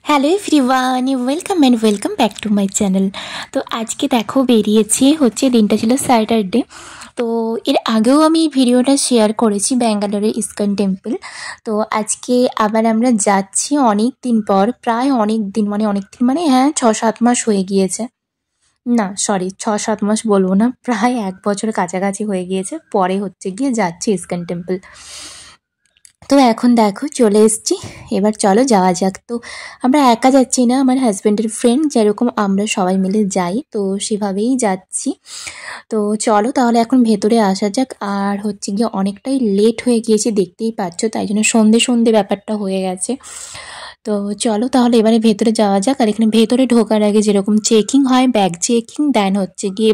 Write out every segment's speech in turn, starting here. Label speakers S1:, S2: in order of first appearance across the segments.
S1: Hello everyone, welcome and welcome back to my channel. তো আজকে দেখো বেরিয়েছি, দিনটা ছিল স্যাটারডে। তো এর আগেও আমি ভিডিওটা শেয়ার করেছি ব্যাঙ্গালোরের ইস্কন টেম্পল। তো আজকে আবার আমরা যাচ্ছি অনেক দিন পর, প্রায় অনেক দিন মানে হ্যাঁ 6-7 মাস হয়ে গিয়েছে। না সরি, 6-7 মাস বলবো না, প্রায় 1 বছর কাছাকাছি হয়ে গিয়েছে। পরে গিয়ে যাচ্ছি ইস্কন টেম্পল। তো এখন দেখো চলে এসেছি, এবার চলো যাওয়া যাক। তো আমরা একা যাচ্ছি না, আমার হাজব্যান্ডের ফ্রেন্ড যেরকম আমরা সবাই মিলে যাই, তো সেভাবেই যাচ্ছি। তো চলো তাহলে এখন ভেতরে আসা যাক। আর গিয়ে অনেকটাই লেট হয়ে গিয়েছে, দেখতেই পাচ্ছ, তাই জন্য সন্ধে সন্ধে ব্যাপারটা হয়ে গেছে। তো চলো তাহলে এবারে ভেতরে যাওয়া যাক। আর এখানে ভেতরে ঢোকার আগে যেরকম চেকিং হয়, ব্যাগ চেকিং, দেন গিয়ে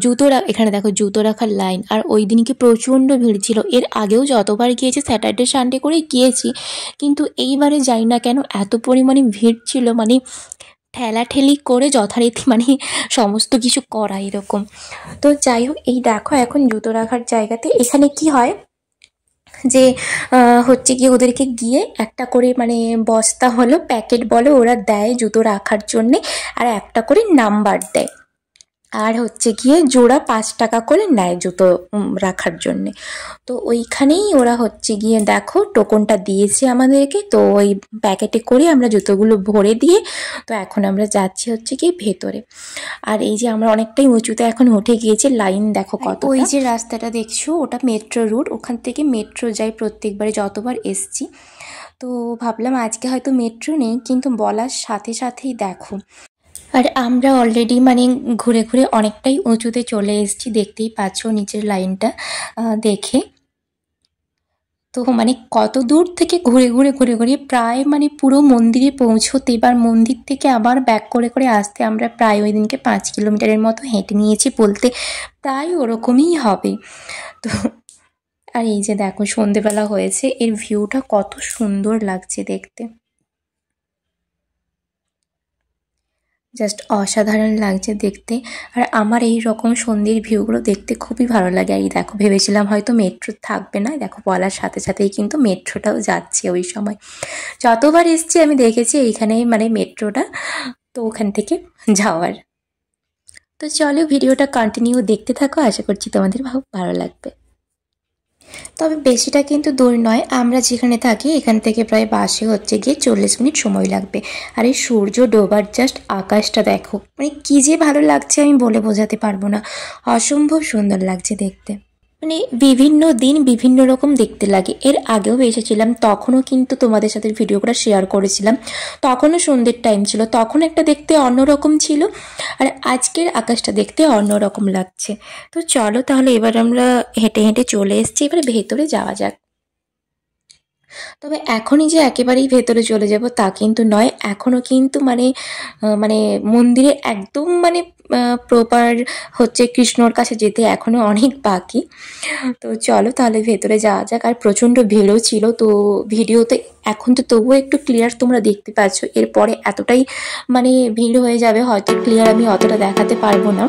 S1: জুতো এখানে দেখো জুতো রাখার লাইন। আর ওই দিনকে প্রচণ্ড ভিড় ছিল, এর আগেও যতবার গিয়েছি স্যাটারডে সানডে করে গিয়েছি, কিন্তু এইবারে যাই না কেন এত পরিমাণে ভিড় ছিল, মানে ঠেলাঠেলি করে যথারীতি সমস্ত কিছু করা এরকম। তো যাই হোক, এই দেখো এখন জুতো রাখার জায়গাতে এখানে কি হয় যে গিয়ে ওদেরকে গিয়ে একটা করে বস্তা হলো প্যাকেট বলো ওরা দেয় জুতো রাখার জন্যে, আর একটা করে নাম্বার দেয়। আর গিয়ে জোড়া 5 টাকা করে নেয় জুতো রাখার জন্যে। তো ওইখানেই ওরা গিয়ে দেখো টোকনটা দিয়েছে আমাদেরকে, তো ওই প্যাকেটে করে আমরা জুতোগুলো ভরে দিয়ে তো এখন আমরা যাচ্ছি গিয়ে ভেতরে। আর এই যে আমরা অনেকটাই উঁচুতে এখন উঠে গিয়েছি, লাইন দেখো কত। ওই যে রাস্তাটা দেখছো ওটা মেট্রো রুট, ওখান থেকে মেট্রো যায় প্রত্যেকবারে যতবার এসছি। তো ভাবলাম আজকে হয়তো মেট্রো নেই, কিন্তু বলার সাথে সাথেই দেখো। আর আমরা অলরেডি ঘুরে ঘুরে অনেকটাই উঁচুতে চলে এসেছি, দেখতেই পাচ্ছ নিচের লাইনটা দেখে। তো কত দূর থেকে ঘুরে ঘুরে ঘুরে ঘুরে প্রায় পুরো মন্দিরে পৌঁছতে, এবার মন্দির থেকে আবার ব্যাক করে করে আসতে আমরা প্রায় ওই দিনকে 5 কিলোমিটারের মতো হেঁটে নিয়েছি, বলতে প্রায় ওরকমই হবে। তো আর এই যে দেখো সন্ধেবেলা হয়েছে, এর ভিউটা কত সুন্দর লাগছে দেখতে, জাস্ট অসাধারণ লাগছে দেখতে। আর আমার এই রকম সন্ধ্যের ভিউগুলো দেখতে খুবই ভালো লাগে। আর এই দেখো ভেবেছিলাম হয়তো মেট্রো থাকবে না, দেখো বলার সাথে সাথেই কিন্তু মেট্রোটাও যাচ্ছে ওই সময়। যতবার এসছি আমি দেখেছি এইখানেই মেট্রোটা, তো ওখান থেকে যাওয়ার। তো চলো ভিডিওটা কন্টিনিউ দেখতে থাকো, আশা করছি তোমাদের ভালো লাগবে। তবে বেশিটা কিন্তু দূর নয়, আমরা যেখানে থাকি এখান থেকে প্রায় বাসে গিয়ে 40 মিনিট সময় লাগবে। আর এই সূর্য ডোবার জাস্ট আকাশটা দেখো, কি যে ভালো লাগছে আমি বলে বোঝাতে পারবো না, অসম্ভব সুন্দর লাগছে দেখতে। বিভিন্ন দিন বিভিন্ন রকম দেখতে লাগে। এর আগেও এসেছিলাম, তখনও কিন্তু তোমাদের সাথে ভিডিও করে শেয়ার করেছিলাম, তখনও সন্ধ্যের টাইম ছিল, তখন একটা দেখতে অন্যরকম ছিল, আর আজকের আকাশটা দেখতে অন্যরকম লাগছে। তো চলো তাহলে এবার আমরা হেঁটে হেঁটে চলে এসেছি, এবারে ভেতরে যাওয়া যাক। তবে এখনই যে একেবারেই ভেতরে চলে যাব তা কিন্তু নয়, এখনও কিন্তু মন্দিরে একদম প্রপার কৃষ্ণর কাছে যেতে এখনও অনেক বাকি। তো চলো তাহলে ভেতরে যাওয়া যাক। আর প্রচণ্ড ভিড়ও ছিল, তো ভিডিওতে এখন তো তবুও একটু ক্লিয়ার তোমরা দেখতে পাচ্ছ, এরপরে এতটাই ভিড় হয়ে যাবে হয়তো ক্লিয়ার আমি অতটা দেখাতে পারবো না।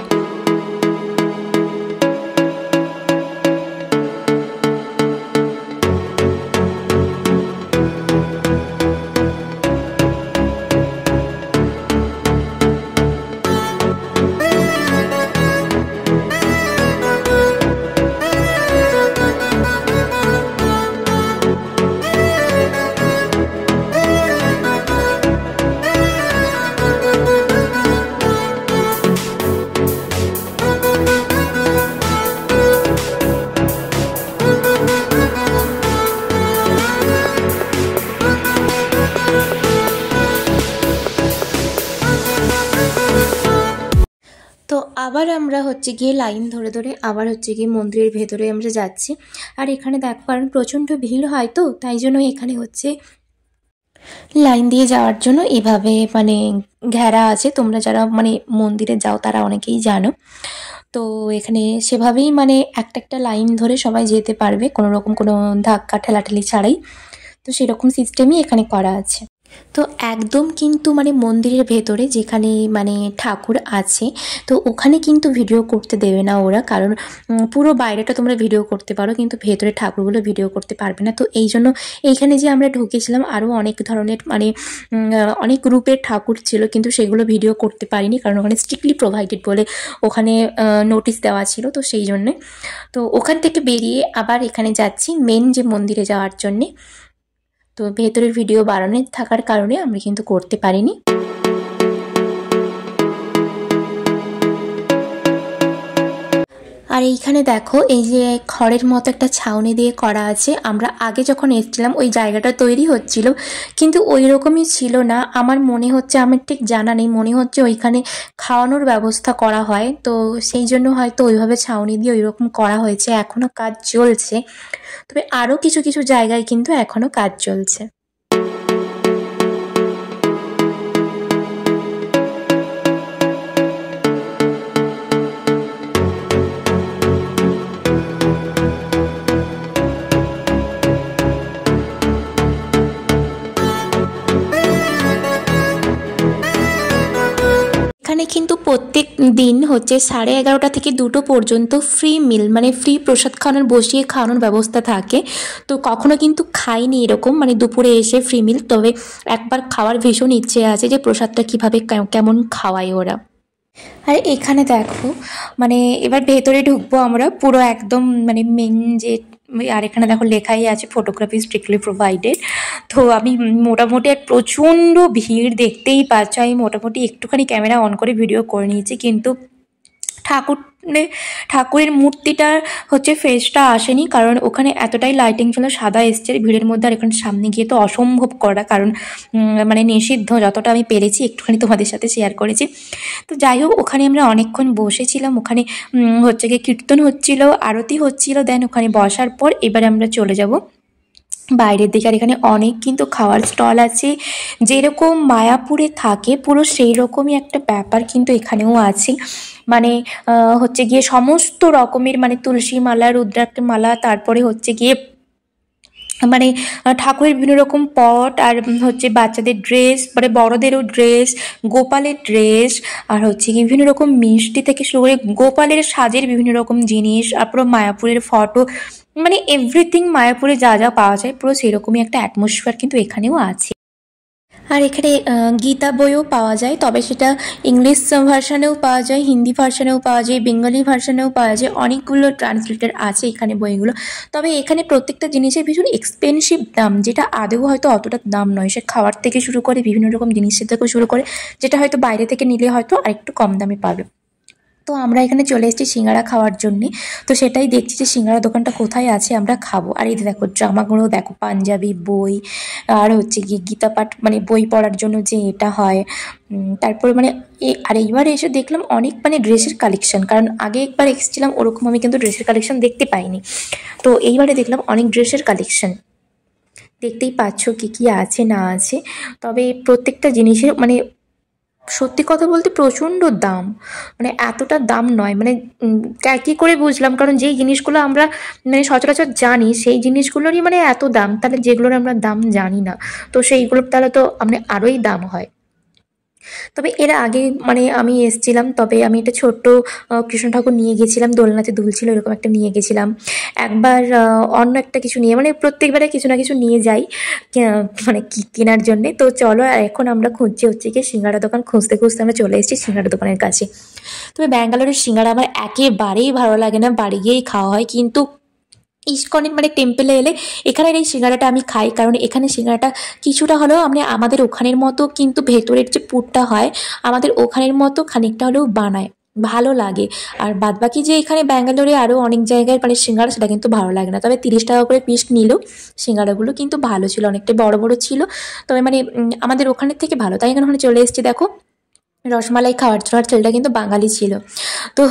S1: তো আবার আমরা গিয়ে লাইন ধরে ধরে আবার গিয়ে মন্দিরের ভেতরে আমরা যাচ্ছি। আর এখানে দেখো কারণ প্রচণ্ড ভিড় হয়, তো তাই জন্য এখানে লাইন দিয়ে যাওয়ার জন্য এভাবে ঘেরা আছে। তোমরা যারা মন্দিরে যাও তারা অনেকেই জানো। তো এখানে সেভাবেই একটা একটা লাইন ধরে সবাই যেতে পারবে, কোনো রকম কোনো ধাক্কা ঠেলাঠেলি ছাড়াই। তো সেরকম সিস্টেমই এখানে করা আছে। তো একদম কিন্তু মানে মন্দিরের ভেতরে যেখানে মানে ঠাকুর আছে, তো ওখানে কিন্তু ভিডিও করতে দেবে না ওরা, কারণ পুরো বাইরেটা তোমরা ভিডিও করতে পারো কিন্তু ভেতরে ঠাকুরগুলো ভিডিও করতে পারবে না। তো এই জন্য এইখানে যে আমরা ঢুকেছিলাম আরও অনেক ধরনের মানে অনেক গ্রুপের ঠাকুর ছিল, কিন্তু সেগুলো ভিডিও করতে পারিনি কারণ ওখানে স্ট্রিক্টলি প্রোভাইডেড বলে ওখানে নোটিশ দেওয়া ছিল। তো সেই জন্যে তো ওখান থেকে বেরিয়ে আবার এখানে যাচ্ছি মেন যে মন্দিরে যাওয়ার জন্যে। তো ভেতরের ভিডিও বাড়ানো থাকার কারণে আমরা কিন্তু করতে পারিনি। আর এইখানে দেখো এই যে খড়ের মতো একটা ছাউনি দিয়ে করা আছে, আমরা আগে যখন এসেছিলাম ওই জায়গাটা তৈরি হচ্ছিল কিন্তু ওই রকমই ছিল না আমার মনে হচ্ছে, আমার ঠিক জানা নেই, মনে হচ্ছে ওইখানে খাওয়ানোর ব্যবস্থা করা হয়, তো সেই জন্য হয়তো ওইভাবে ছাউনি দিয়ে ওই রকম করা হয়েছে। এখনও কাজ চলছে, তবে আরও কিছু কিছু জায়গায় কিন্তু এখনও কাজ চলছে। এখানে কিন্তু প্রত্যেক দিন হচ্ছে 11:30 থেকে 2টো পর্যন্ত ফ্রি মিল মানে ফ্রি প্রসাদ খাওয়ানোর বসিয়ে খাওয়ানোর ব্যবস্থা থাকে। তো কখনো কিন্তু খাইনি এরকম মানে দুপুরে এসে ফ্রি মিল, তবে একবার খাওয়ার ভীষণ ইচ্ছে আছে যে প্রসাদটা কীভাবে কেমন খাওয়ায় ওরা। আর এখানে দেখো মানে এবার ভেতরে ঢুকবো আমরা পুরো একদম মানে মেন যে, আর এখানে দেখো লেখাই আছে ফটোগ্রাফি স্ট্রিক্টলি প্রোভাইডেড। তো আমি মোটামুটি আর প্রচণ্ড ভিড় দেখতেই পাচ্ছ, আমি মোটামুটি একটুখানি ক্যামেরা অন করে ভিডিও করে নিয়েছি, কিন্তু ঠাকুরের মূর্তিটার হচ্ছে ফেসটা আসেনি কারণ ওখানে এতটাই লাইটিং ছিল, সাদা এসছে ভিড়ের মধ্যে, আর এখানে সামনে গিয়ে তো অসম্ভব করা, কারণ মানে নিষিদ্ধ, যতটা আমি পেরেছি একটুখানি তোমাদের সাথে শেয়ার করেছি। তো যাই হোক ওখানে আমরা অনেকক্ষণ বসেছিলাম, ওখানে হচ্ছে গিয়ে কীর্তন হচ্ছিল, আরতি হচ্ছিল, দেন ওখানে বসার পর এবার আমরা চলে যাব বাইরের দিকে। আর এখানে অনেক কিন্তু খাওয়ার স্টল আছে, যেরকম মায়াপুরে থাকে পুরো সেই রকমই একটা ব্যাপার কিন্তু এখানেও আছে। মানে হচ্ছে গিয়ে সমস্ত রকমের মানে তুলসী মালা, রুদ্রাক্ষ মালা, তারপরে হচ্ছে গিয়ে মানে ঠাকুরের বিভিন্ন রকম পট, আর হচ্ছে বাচ্চাদের ড্রেস, মানে বড়দেরও ড্রেস, গোপালের ড্রেস, আর হচ্ছে কি বিভিন্ন রকম মিষ্টি থেকে শুরু করে গোপালের সাজের বিভিন্ন রকম জিনিস, আর পুরো মায়াপুরের ফটো, মানে এভরিথিং মায়াপুরে যা যা পাওয়া যায় পুরো সেরকমই একটা অ্যাটমসফিয়ার কিন্তু এখানেও আছে। আর এখানে গীতা বইও পাওয়া যায়, তবে সেটা ইংলিশ ভার্সানেও পাওয়া যায়, হিন্দি ভার্সানেও পাওয়া যায়, বেঙ্গলি ভার্সানেও পাওয়া যায়, অনেকগুলো ট্রান্সলেটার আছে এখানে বইগুলো। তবে এখানে প্রত্যেকটা জিনিসের ভীষণ এক্সপেন্সিভ দাম, যেটা আদৌ হয়তো অতটা দাম নয়, সে খাওয়ার থেকে শুরু করে বিভিন্ন রকম জিনিসের থেকেও শুরু করে, যেটা হয়তো বাইরে থেকে নিলে হয়তো আরেকটু কম দামে পাবে। তো আমরা এখানে চলে এসেছি সিঙ্গারা খাওয়ার জন্যে, তো সেটাই দেখছি যে সিঙ্গারা দোকানটা কোথায় আছে আমরা খাবো। আর এই দেখো জামাগুলো দেখো, পাঞ্জাবি বই, আর হচ্ছে গিয়ে গীতা পাঠ মানে বই পড়ার জন্য যে এটা হয়, তারপরে মানে আর এইবার এসে দেখলাম অনেক মানে ড্রেসের কালেকশন, কারণ আগে একবার এসেছিলাম ওরকম আমি কিন্তু ড্রেসের কালেকশন দেখতে পাইনি, তো এইবারে দেখলাম অনেক ড্রেসের কালেকশন। দেখতেই পাচ্ছ কী কী আছে না আছে, তবে প্রত্যেকটা জিনিসের মানে সত্যি কথা বলতে প্রচণ্ড দাম, মানে এতটা দাম নয়, মানে কী করে বুঝলাম, কারণ যেই জিনিসগুলো আমরা মানে সচরাচর জানি সেই জিনিসগুলোরই মানে এত দাম, তাহলে যেগুলোর আমরা দাম জানি না তো সেইগুলোর তাহলে তো মানে আরোই দাম হয়। তবে এর আগে মানে আমি এসেছিলাম, তবে আমি একটা ছোট্ট কৃষ্ণ ঠাকুর নিয়ে গেছিলাম, দোলনাতে দুলছিল এরকম একটা নিয়ে গেছিলাম। একবার অন্য একটা কিছু নিয়ে, মানে প্রত্যেকবারে কিছু না কিছু নিয়ে যাই মানে কেনার জন্যে। তো চলো, আর এখন আমরা খুঁজছি হচ্ছে গিয়ে সিঙ্গাড়া দোকান, খুঁজতে খুঁজতে আমরা চলে এসেছি সিঙ্গাড়া দোকানের কাছে। তবে ব্যাঙ্গালোরের সিঙ্গাড়া আমার একেবারেই ভালো লাগে না, বাড়ি গিয়েই খাওয়া হয়, কিন্তু ইস্কনের মানে টেম্পেলে এলে এখানের এই সিঙ্গাড়াটা আমি খাই, কারণ এখানে সিঙ্গাড়াটা কিছুটা হলেও আমরা আমাদের ওখানের মতো কিন্তু ভেতরের যে পুরটা হয় আমাদের ওখানের মতো খানিকটা হলেও বানায়, ভালো লাগে। আর বাদবাকি যে এখানে ব্যাঙ্গালোরে আরও অনেক জায়গায় মানে সিঙ্গাড়া সেটা কিন্তু ভালো লাগে না। তবে 30 টাকা করে পিস নিল, সিঙ্গাড়াগুলো কিন্তু ভালো ছিল, অনেকটা বড় বড় ছিল, তবে মানে আমাদের ওখানের থেকে ভালো, তাই এখানে চলে এসেছি। দেখো রসমালাই খাওয়ার জন্য, আর ছেলেটা কিন্তু বাঙালি ছিল, তো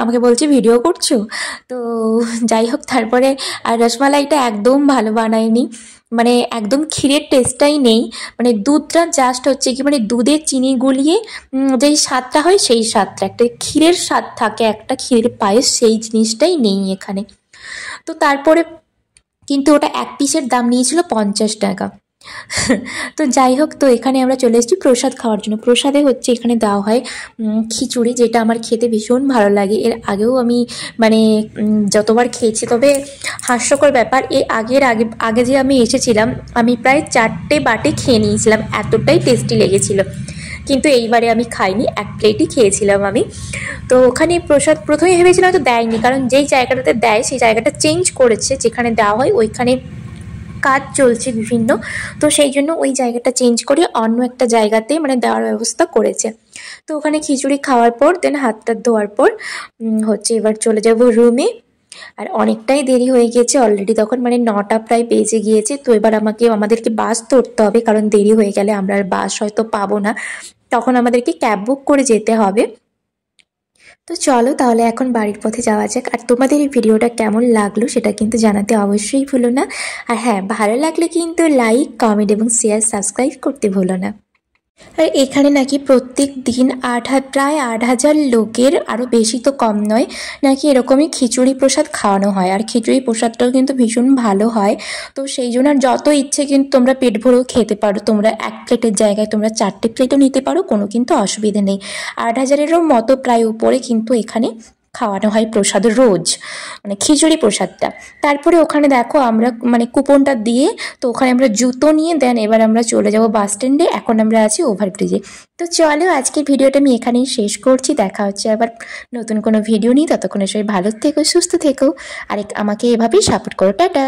S1: আমাকে বলছে ভিডিও করছো, তো যাই হোক তারপরে আর রসমালাইটা একদম ভালো বানায়নি, মানে একদম ক্ষীরের টেস্টটাই নেই, মানে দুধটা জাস্ট হচ্ছে কি মানে দুধে চিনি গুলিয়ে যেই স্বাদটা হয় সেই স্বাদটা, একটা ক্ষীরের স্বাদ থাকে, একটা ক্ষীরের পায়েস, সেই জিনিসটাই নেই এখানে। তো তারপরে কিন্তু ওটা এক পিসের দাম নিয়েছিল 50 টাকা। তো যাই হোক, তো এখানে আমরা চলে এসেছি প্রসাদ খাওয়ার জন্য। প্রসাদে হচ্ছে এখানে দেওয়া হয় খিচুড়ি, যেটা আমার খেতে ভীষণ ভালো লাগে। এর আগেও আমি মানে যতবার খেয়েছি, তবে হাস্যকর ব্যাপার, আগে যে আমি এসেছিলাম, আমি প্রায় 4টে বাটি খেয়ে নিয়েছিলাম, এতটাই টেস্টি লেগেছিল। কিন্তু এইবারে আমি খাইনি, 1 প্লেটই খেয়েছিলাম আমি। তো ওখানে প্রসাদ প্রথমে ভেবেছিলাম হয়তো দেয়নি, কারণ যেই জায়গাটাতে দেয় সেই জায়গাটা চেঞ্জ করেছে, যেখানে দেওয়া হয় ওইখানে কাজ চলছে বিভিন্ন। তো সেই জন্য ওই জায়গাটা চেঞ্জ করে অন্য একটা জায়গাতে মানে দেওয়ার ব্যবস্থা করেছে। তো ওখানে খিচুড়ি খাওয়ার পর দেন হাত টাত ধোয়ার পর হচ্ছে এবার চলে যাব রুমে। আর অনেকটাই দেরি হয়ে গিয়েছে অলরেডি, তখন মানে 9টা প্রায় বেজে গিয়েছে। তো এবার আমাদেরকে বাস ধরতে হবে, কারণ দেরি হয়ে গেলে আমরা আর বাস হয়তো পাবো না, তখন আমাদেরকে ক্যাব বুক করে যেতে হবে। তো চলো তাহলে এখন বাড়ির পথে যাওয়া যাক। আর তোমাদের এই ভিডিওটা কেমন লাগলো সেটা কিন্তু জানাতে অবশ্যই ভুলো না। আর হ্যাঁ, ভালো লাগলে কিন্তু লাইক, কমেন্ট এবং শেয়ার, সাবস্ক্রাইব করতে ভুলো না। আর এখানে নাকি প্রত্যেক দিন প্রায় 8,000 লোকের, আরও বেশি তো কম নয়, নাকি এরকমই খিচুড়ি প্রসাদ খাওয়ানো হয়। আর খিচুড়ি প্রসাদটাও কিন্তু ভীষণ ভালো হয়। তো সেই জন্য আর যত ইচ্ছে কিন্তু তোমরা পেট ভরেও খেতে পারো। তোমরা 1 প্লেটের জায়গায় তোমরা 4টে প্লেটও নিতে পারো, কোনো কিন্তু অসুবিধা নেই। 8,000-এরও মতো প্রায় উপরে কিন্তু এখানে খাওয়ানো হয় প্রসাদ রোজ, মানে খিচুড়ি প্রসাদটা। তারপরে ওখানে দেখো আমরা মানে কুপনটা দিয়ে, তো ওখানে আমরা জুতো নিয়ে দেন এবার আমরা চলে যাব বাস স্ট্যান্ডে। এখন আমরা আছি ওভারব্রিজে। তো চলো আজকের ভিডিওটা আমি এখানেই শেষ করছি। দেখা হচ্ছে আবার নতুন কোনো ভিডিও নিয়ে। ততক্ষণে সবাই ভালো থেকো, সুস্থ থেকো, আর আমাকে এভাবেই সাপোর্ট করো। টাটা।